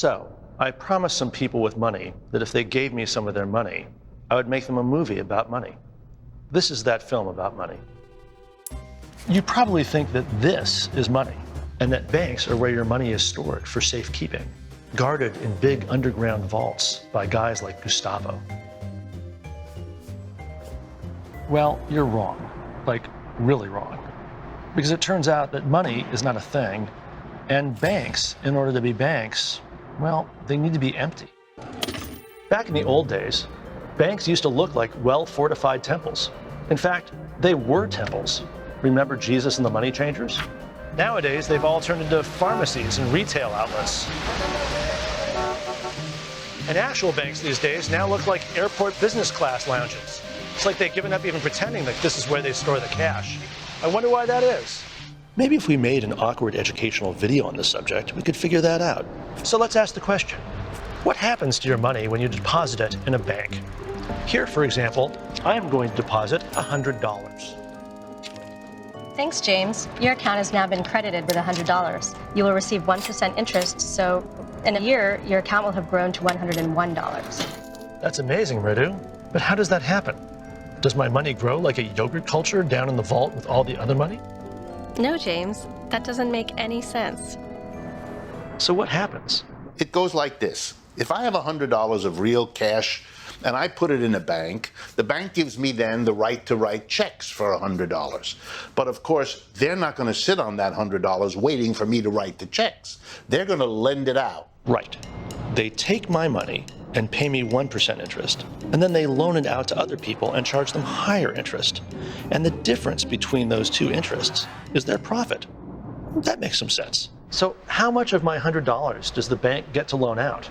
So, I promised some people with money that if they gave me some of their money, I would make them a movie about money. This is that film about money. You probably think that this is money, and that banks are where your money is stored for safekeeping, guarded in big underground vaults by guys like Gustavo. Well, you're wrong, like really wrong, because it turns out that money is not a thing, and banks, in order to be banks, well, they need to be empty. Back in the old days, banks used to look like well-fortified temples. In fact, they were temples. Remember Jesus and the money changers? Nowadays, they've all turned into pharmacies and retail outlets. And actual banks these days now look like airport business class lounges. It's like they've given up even pretending that this is where they store the cash. I wonder why that is. Maybe if we made an awkward educational video on this subject, we could figure that out. So let's ask the question. What happens to your money when you deposit it in a bank? Here, for example, I am going to deposit $100. Thanks, James. Your account has now been credited with $100. You will receive 1% interest, so in a year, your account will have grown to $101. That's amazing, Ritu. But how does that happen? Does my money grow like a yogurt culture down in the vault with all the other money? No, James. That doesn't make any sense. So what happens? It goes like this. If I have $100 of real cash and I put it in a bank, the bank gives me then the right to write checks for $100. But of course, they're not going to sit on that $100 waiting for me to write the checks. They're going to lend it out. Right. They take my money and pay me 1% interest, and then they loan it out to other people and charge them higher interest. And the difference between those two interests is their profit. That makes some sense. So how much of my $100 does the bank get to loan out?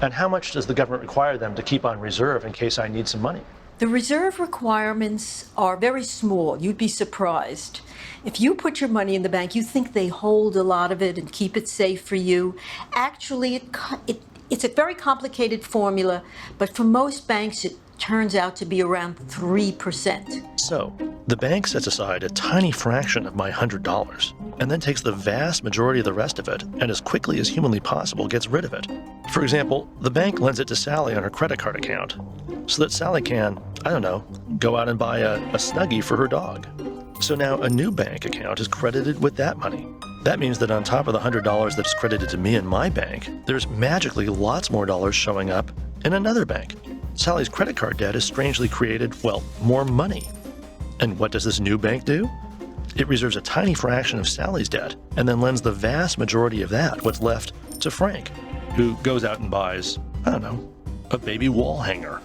And how much does the government require them to keep on reserve in case I need some money? The reserve requirements are very small. You'd be surprised. If you put your money in the bank, you think they hold a lot of it and keep it safe for you. Actually, it's a very complicated formula, but for most banks, it turns out to be around 3%. So, the bank sets aside a tiny fraction of my $100 and then takes the vast majority of the rest of it and as quickly as humanly possible gets rid of it. For example, the bank lends it to Sally on her credit card account so that Sally can, I don't know, go out and buy a Snuggie for her dog. So now a new bank account is credited with that money. That means that on top of the $100 that's credited to me in my bank, there's magically lots more dollars showing up in another bank. Sally's credit card debt has strangely created, well, more money. And what does this new bank do? It reserves a tiny fraction of Sally's debt and then lends the vast majority of that, what's left, to Frank, who goes out and buys, I don't know, a baby wall hanger.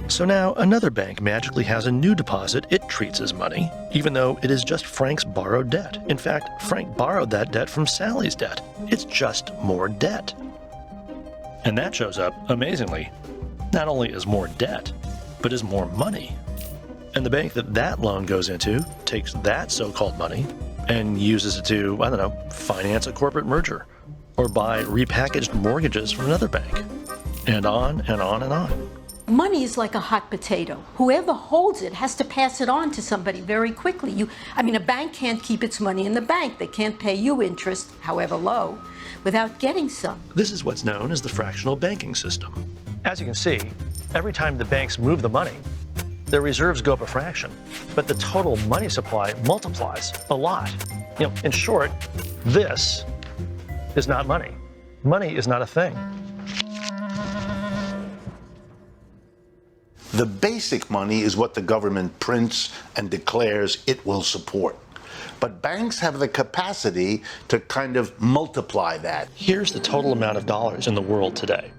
So now another bank magically has a new deposit it treats as money, even though it is just Frank's borrowed debt. In fact, Frank borrowed that debt from Sally's debt. It's just more debt. And that shows up, amazingly, not only as more debt, but as more money. And the bank that loan goes into takes that so-called money and uses it to, I don't know, finance a corporate merger or buy repackaged mortgages from another bank. And on and on and on. Money is like a hot potato. Whoever holds it has to pass it on to somebody very quickly. A bank can't keep its money in the bank. They can't pay you interest, however low, without getting some. This is what's known as the fractional banking system. As you can see, every time the banks move the money, their reserves go up a fraction, but the total money supply multiplies a lot. In short, this is not money. Money is not a thing. The basic money is what the government prints and declares it will support. But banks have the capacity to kind of multiply that. Here's the total amount of dollars in the world today.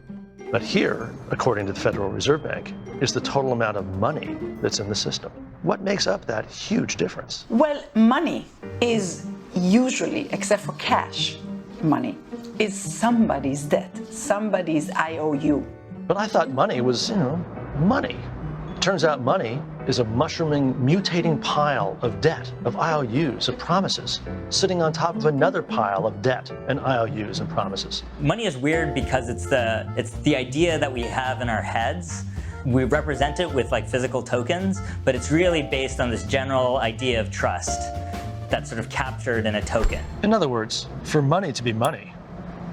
But here, according to the Federal Reserve Bank, is the total amount of money that's in the system. What makes up that huge difference? Well, money is usually, except for cash, money is somebody's debt, somebody's IOU. But I thought money was, money. Turns out money is a mushrooming, mutating pile of debt, of IOUs, of promises, sitting on top of another pile of debt and IOUs and promises. Money is weird because it's the idea that we have in our heads. We represent it with physical tokens, but it's really based on this general idea of trust that's sort of captured in a token. In other words, for money to be money,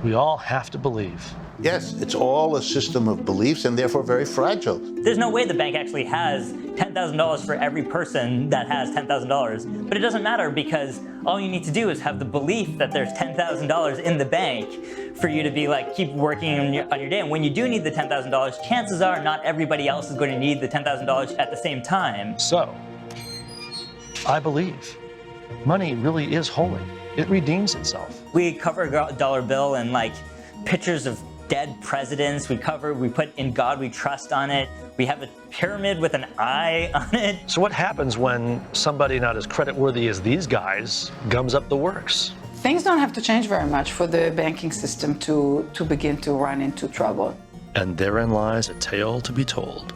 We all have to believe. Yes, it's all a system of beliefs and therefore very fragile. There's no way the bank actually has $10,000 for every person that has $10,000, but it doesn't matter because all you need to do is have the belief that there's $10,000 in the bank for you to be like, keep working on your day. And when you do need the $10,000, chances are not everybody else is going to need the $10,000 at the same time. So, I believe money really is holy. It redeems itself. We cover a dollar bill and like pictures of dead presidents. We put "In God We Trust" on it. We have a pyramid with an eye on it. So what happens when somebody not as creditworthy as these guys gums up the works? Things don't have to change very much for the banking system to begin to run into trouble. And therein lies a tale to be told.